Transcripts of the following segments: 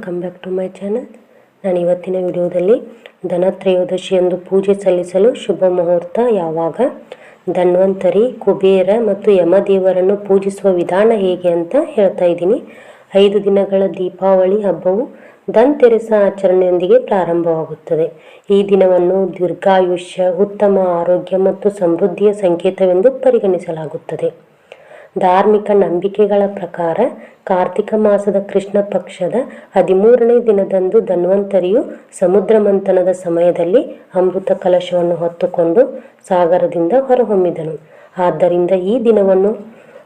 Welcome back to my channel. ನಾನು ಇವತ್ತಿನ ವಿಡಿಯೋದಲ್ಲಿ ಧನತ್ರಯೋದಶಿಯಂದು ಪೂಜೆ ಸಲ್ಲಿಸಲು ಶುಭ ಮುಹೂರ್ತ ಯಾವಾಗ, ಧನ್ವಂತರಿ, ಕುಬೇರ ಮತ್ತು ಯಮದೇವರನ್ನು ಪೂಜಿಸುವ ವಿಧಾನ ಹೇಗೆ ಅಂತ ಹೇಳ್ತಾ ಇದ್ದೀನಿ. 5 ದಿನಗಳ ದೀಪಾವಳಿ ಹಬ್ಬವು ಧನ್ತೆರಸ ಆಚರಣೆಯೊಂದಿಗೆ ಪ್ರಾರಂಭವಾಗುತ್ತದೆ. ಈ ದಿನವನ್ನು ದೀರ್ಘಾಯುಷ್ಯ, ಉತ್ತಮ ಆರೋಗ್ಯ ಮತ್ತು ಸಮೃದ್ಧಿಯ ಸಂಕೇತವೆಂದು ಪರಿಗಣಿಸಲಾಗುತ್ತದೆ. ಧಾರ್ಮಿಕ ನಂಬಿಕೆಗಳ ಪ್ರಕಾರ ಕಾರ್ತಿಕ ಮಾಸದ ಕೃಷ್ಣ ಪಕ್ಷದ 13ನೇ ದಿನದಂದು ಧನ್ವಂತರಿಯು ಸಮುದ್ರ ಮಂಥನದ ಸಮಯದಲ್ಲಿ ಅಮೃತ ಕಲಶವನ್ನು ಹೊತ್ತುಕೊಂಡು ಸಾಗರದಿಂದ ಹೊರಹೊಮ್ಮಿದನು. ಆದ್ದರಿಂದ ಈ ದಿನವನ್ನು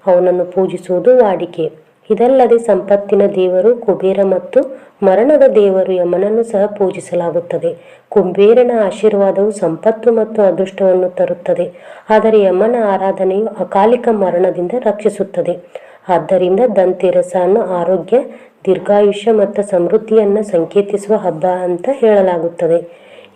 ಅವನನ್ನು ಪೂಜಿಸುವುದು ವಾಡಿಕೆ. ಇದಲ್ಲದೆ ಸಂಪತ್ತಿನ ದೇವರು ಕುಬೇರ ಮತ್ತು ಮರಣದ ದೇವರು ಯಮನನ್ನು ಸಹ ಪೂಜಿಸಲಾಗುತ್ತದೆ. ಕುಬೇರನ ಆಶೀರ್ವಾದವು ಸಂಪತ್ತು ಮತ್ತು ಅದೃಷ್ಟವನ್ನು ತರುತ್ತದೆ, ಆದರೆ ಯಮನ ಆರಾಧನೆಯು ಅಕಾಲಿಕ ಮರಣದಿಂದ ರಕ್ಷಿಸುತ್ತದೆ. ಆದ್ದರಿಂದ ಧನ್ತೆರಸನ್ನು ಆರೋಗ್ಯ, ದೀರ್ಘಾಯುಷ್ಯ ಮತ್ತು ಸಮೃದ್ಧಿಯನ್ನು ಸಂಕೇತಿಸುವ ಹಬ್ಬ ಅಂತ ಹೇಳಲಾಗುತ್ತದೆ.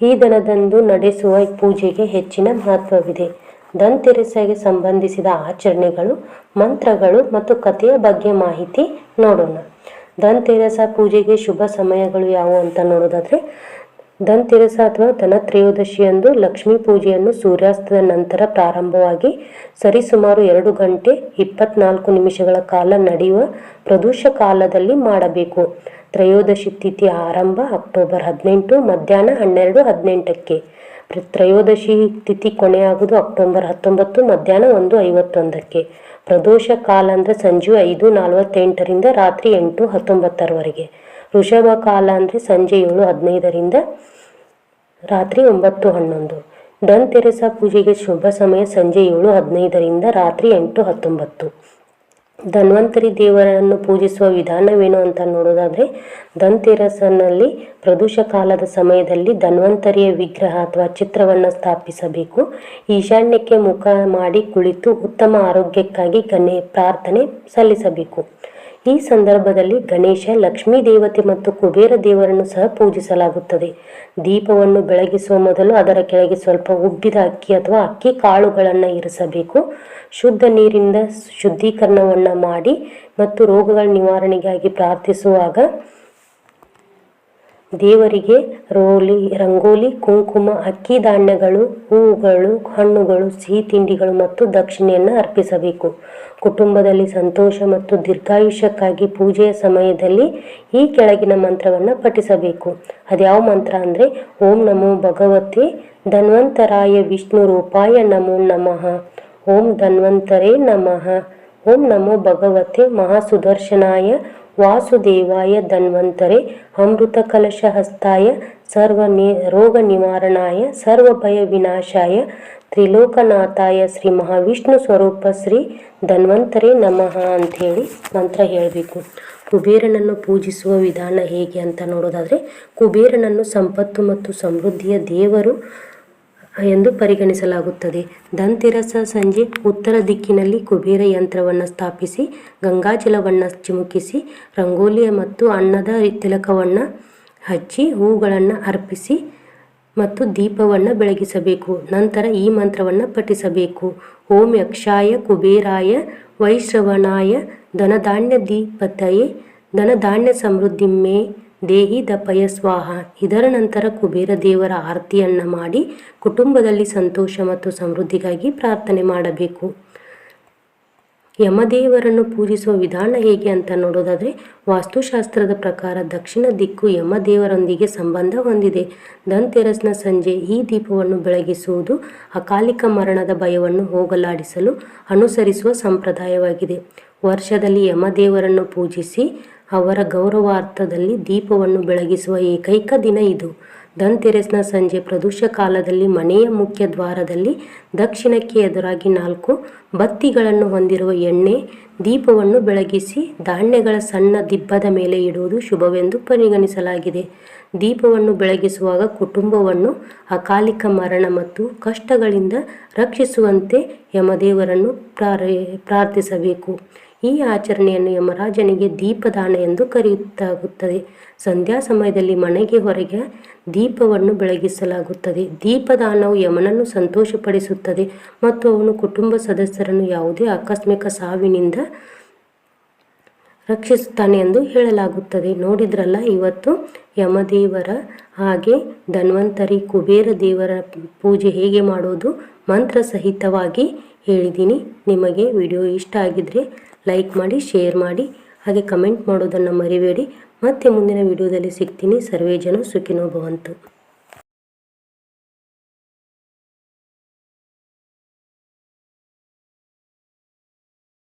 ಈ ದಿನದಂದು ನಡೆಸುವ ಪೂಜೆಗೆ ಹೆಚ್ಚಿನ ಮಹತ್ವವಿದೆ. ಧನ್ತೆರಸಗೆ ಸಂಬಂಧಿಸಿದ ಆಚರಣೆಗಳು, ಮಂತ್ರಗಳು ಮತ್ತು ಕಥೆಯ ಬಗ್ಗೆ ಮಾಹಿತಿ ನೋಡೋಣ. ಧನ್ತೆರಸ ಪೂಜೆಗೆ ಶುಭ ಸಮಯಗಳು ಯಾವುವು ಅಂತ ನೋಡೋದಾದ್ರೆ, ಧನ್ತೆರಸ ಅಥವಾ ಧನತ್ರಯೋದಶಿಯಂದು ಲಕ್ಷ್ಮೀ ಪೂಜೆಯನ್ನು ಸೂರ್ಯಾಸ್ತದ ನಂತರ ಪ್ರಾರಂಭವಾಗಿ ಸರಿಸುಮಾರು 2 ಗಂಟೆ 24 ನಿಮಿಷಗಳ ಕಾಲ ನಡೆಯುವ ಪ್ರದೋಷ ಕಾಲದಲ್ಲಿ ಮಾಡಬೇಕು. ತ್ರಯೋದಶಿ ತಿಥಿ ಆರಂಭ ಅಕ್ಟೋಬರ್ 18 ಮಧ್ಯಾಹ್ನ 12:18ಕ್ಕೆ. ತ್ರಯೋದಶಿ ತಿಥಿ ಕೊನೆಯಾಗುವುದು ಅಕ್ಟೋಬರ್ 19 ಮಧ್ಯಾಹ್ನ 1:51ಕ್ಕೆ. ಪ್ರದೋಷ ಕಾಲ ಅಂದರೆ ಸಂಜೆ 5:48ರಿಂದ ರಾತ್ರಿ 8:19ರವರೆಗೆ. ಋಷಭ ಕಾಲ ಅಂದರೆ ಸಂಜೆ 7:15ರಿಂದ ರಾತ್ರಿ 9:11. ಧನ್ತೆರಸ ಪೂಜೆಗೆ ಶುಭ ಸಮಯ ಸಂಜೆ 7:15ರಿಂದ ರಾತ್ರಿ 8:19. ಧನ್ವಂತರಿ ದೇವರನ್ನು ಪೂಜಿಸುವ ವಿಧಾನವೇನು ಅಂತ ನೋಡೋದಾದರೆ, ಧನ್ತೆರಸನಲ್ಲಿ ಪ್ರದೋಷ ಕಾಲದ ಸಮಯದಲ್ಲಿ ಧನ್ವಂತರಿಯ ವಿಗ್ರಹ ಅಥವಾ ಚಿತ್ರವನ್ನು ಸ್ಥಾಪಿಸಬೇಕು. ಈಶಾನ್ಯಕ್ಕೆ ಮುಖ ಮಾಡಿ ಕುಳಿತು ಉತ್ತಮ ಆರೋಗ್ಯಕ್ಕಾಗಿ ಪ್ರಾರ್ಥನೆ ಸಲ್ಲಿಸಬೇಕು. ಈ ಸಂದರ್ಭದಲ್ಲಿ ಗಣೇಶ, ಲಕ್ಷ್ಮೀ ದೇವತೆ ಮತ್ತು ಕುಬೇರ ದೇವರನ್ನು ಸಹ ಪೂಜಿಸಲಾಗುತ್ತದೆ. ದೀಪವನ್ನು ಬೆಳಗಿಸುವ ಮೊದಲು ಅದರ ಕೆಳಗೆ ಸ್ವಲ್ಪ ಉಬ್ಬಿದ ಅಕ್ಕಿ ಅಥವಾ ಅಕ್ಕಿ ಕಾಳುಗಳನ್ನು ಇರಿಸಬೇಕು. ಶುದ್ಧ ನೀರಿಂದ ಶುದ್ಧೀಕರಣವನ್ನು ಮಾಡಿ ಮತ್ತು ರೋಗಗಳ ನಿವಾರಣೆಗಾಗಿ ಪ್ರಾರ್ಥಿಸುವಾಗ ದೇವರಿಗೆ ರಂಗೋಲಿ, ಕುಂಕುಮ, ಅಕ್ಕಿ ಧಾನ್ಯಗಳು, ಹೂವುಗಳು, ಹಣ್ಣುಗಳು, ಸಿಹಿ ತಿಂಡಿಗಳು ಮತ್ತು ದಕ್ಷಿಣೆಯನ್ನು ಅರ್ಪಿಸಬೇಕು. ಕುಟುಂಬದಲ್ಲಿ ಸಂತೋಷ ಮತ್ತು ದೀರ್ಘಾಯುಷ್ಯಕ್ಕಾಗಿ ಪೂಜೆಯ ಸಮಯದಲ್ಲಿ ಈ ಕೆಳಗಿನ ಮಂತ್ರವನ್ನು ಪಠಿಸಬೇಕು. ಅದ್ಯಾವ ಮಂತ್ರ ಅಂದರೆ, ಓಂ ನಮೋ ಭಗವತೆ ಧನ್ವಂತರಾಯ ವಿಷ್ಣು ರೂಪಾಯ ನಮೋ ನಮಃ, ಓಂ ಧನ್ವಂತರೇ ನಮಃ, ಓಂ ನಮೋ ಭಗವತೆ ಮಹಾಸುದರ್ಶನಾಯ ವಾಸುದೇವಾಯ ಧನ್ವಂತರೇ ಅಮೃತ ಕಲಶ ಹಸ್ತಾಯ ರೋಗ ನಿವಾರಣಾಯ ಸರ್ವಭಯ ವಿನಾಶಾಯ ತ್ರಿಲೋಕನಾಥಾಯ ಶ್ರೀ ಮಹಾವಿಷ್ಣು ಸ್ವರೂಪ ಶ್ರೀ ಧನ್ವಂತರೇ ನಮಃ ಅಂಥೇಳಿ ಮಂತ್ರ ಹೇಳಬೇಕು. ಕುಬೇರನನ್ನು ಪೂಜಿಸುವ ವಿಧಾನ ಹೇಗೆ ಅಂತ ನೋಡೋದಾದರೆ, ಕುಬೇರನನ್ನು ಸಂಪತ್ತು ಮತ್ತು ಸಮೃದ್ಧಿಯ ದೇವರು ಎಂದು ಪರಿಗಣಿಸಲಾಗುತ್ತದೆ. ಧನ್ತೆರಸ ಸಂಜೆ ಉತ್ತರ ದಿಕ್ಕಿನಲ್ಲಿ ಕುಬೇರ ಯಂತ್ರವನ್ನು ಸ್ಥಾಪಿಸಿ ಗಂಗಾಜಲವನ್ನು ಚಿಮುಕಿಸಿ ರಂಗೋಲಿಯ ಮತ್ತು ಅನ್ನದ ತಿಲಕವನ್ನು ಹಚ್ಚಿ ಹೂಗಳನ್ನು ಅರ್ಪಿಸಿ ಮತ್ತು ದೀಪವನ್ನು ಬೆಳಗಿಸಬೇಕು. ನಂತರ ಈ ಮಂತ್ರವನ್ನು ಪಠಿಸಬೇಕು. ಓಂ ಯಕ್ಷಾಯ ಕುಬೇರಾಯ ವೈಶ್ರವಣಾಯ ಧನಧಾನ್ಯ ದೀಪತಯೇ ಧನಧಾನ್ಯ ಸಮೃದ್ಧಿ ಮೇ ದೇಹಿ ದಪಯ ಸ್ವಾಹ. ಇದರ ನಂತರ ಕುಬೇರ ದೇವರ ಆರತಿಯನ್ನು ಮಾಡಿ ಕುಟುಂಬದಲ್ಲಿ ಸಂತೋಷ ಮತ್ತು ಸಮೃದ್ಧಿಗಾಗಿ ಪ್ರಾರ್ಥನೆ ಮಾಡಬೇಕು. ಯಮದೇವರನ್ನು ಪೂಜಿಸುವ ವಿಧಾನ ಹೇಗೆ ಅಂತ ನೋಡೋದಾದರೆ, ವಾಸ್ತುಶಾಸ್ತ್ರದ ಪ್ರಕಾರ ದಕ್ಷಿಣ ದಿಕ್ಕು ಯಮದೇವರೊಂದಿಗೆ ಸಂಬಂಧ ಹೊಂದಿದೆ. ಧನ್ತೆರಸ್ನ ಸಂಜೆ ಈ ದೀಪವನ್ನು ಬೆಳಗಿಸುವುದು ಅಕಾಲಿಕ ಮರಣದ ಭಯವನ್ನು ಹೋಗಲಾಡಿಸಲು ಅನುಸರಿಸುವ ಸಂಪ್ರದಾಯವಾಗಿದೆ. ವರ್ಷದಲ್ಲಿ ಯಮದೇವರನ್ನು ಪೂಜಿಸಿ ಅವರ ಗೌರವಾರ್ಥದಲ್ಲಿ ದೀಪವನ್ನು ಬೆಳಗಿಸುವ ಏಕೈಕ ದಿನ ಇದು. ಧನ್ತೆರಸ್ನ ಸಂಜೆ ಪ್ರದೋಷ ಕಾಲದಲ್ಲಿ ಮನೆಯ ಮುಖ್ಯ ದ್ವಾರದಲ್ಲಿ ದಕ್ಷಿಣಕ್ಕೆ ಎದುರಾಗಿ 4 ಬತ್ತಿಗಳನ್ನು ಹೊಂದಿರುವ ಎಣ್ಣೆ ದೀಪವನ್ನು ಬೆಳಗಿಸಿ ಧಾನ್ಯಗಳ ಸಣ್ಣ ದಿಬ್ಬದ ಮೇಲೆ ಇಡುವುದು ಶುಭವೆಂದು ಪರಿಗಣಿಸಲಾಗಿದೆ. ದೀಪವನ್ನು ಬೆಳಗಿಸುವಾಗ ಕುಟುಂಬವನ್ನು ಅಕಾಲಿಕ ಮರಣ ಮತ್ತು ಕಷ್ಟಗಳಿಂದ ರಕ್ಷಿಸುವಂತೆ ಯಮದೇವರನ್ನು ಪ್ರಾರ್ಥಿಸಬೇಕು. ಈ ಆಚರಣೆಯನ್ನು ಯಮರಾಜನಿಗೆ ದೀಪದಾನ ಎಂದು ಕರೆಯುತ್ತಾಗುತ್ತದೆ. ಸಂಧ್ಯಾ ಸಮಯದಲ್ಲಿ ಮನೆಗೆ ಹೊರಗೆ ದೀಪವನ್ನು ಬೆಳಗಿಸಲಾಗುತ್ತದೆ. ದೀಪದಾನವು ಯಮನನ್ನು ಸಂತೋಷಪಡಿಸುತ್ತದೆ ಮತ್ತು ಅವನು ಕುಟುಂಬ ಸದಸ್ಯರನ್ನು ಯಾವುದೇ ಆಕಸ್ಮಿಕ ಸಾವಿನಿಂದ ರಕ್ಷಿಸುತ್ತಾನೆ ಎಂದು ಹೇಳಲಾಗುತ್ತದೆ. ನೋಡಿದ್ರಲ್ಲ, ಇವತ್ತು ಯಮದೇವರ ಹಾಗೆ ಧನ್ವಂತರಿ ಕುಬೇರ ದೇವರ ಪೂಜೆ ಹೇಗೆ ಮಾಡೋದು ಮಂತ್ರ ಸಹಿತವಾಗಿ ಹೇಳಿದ್ದೀನಿ. ನಿಮಗೆ ವಿಡಿಯೋ ಇಷ್ಟ ಆಗಿದ್ರೆ ಲೈಕ್ ಮಾಡಿ, ಶೇರ್ ಮಾಡಿ, ಹಾಗೆ ಕಮೆಂಟ್ ಮಾಡೋದನ್ನು ಮರಿಬೇಡಿ. ಮತ್ತೆ ಮುಂದಿನ ವಿಡಿಯೋದಲ್ಲಿ ಸಿಗ್ತೀನಿ. ಸರ್ವೇ ಜನ ಸುಖಿನೋ ಭವಂತು.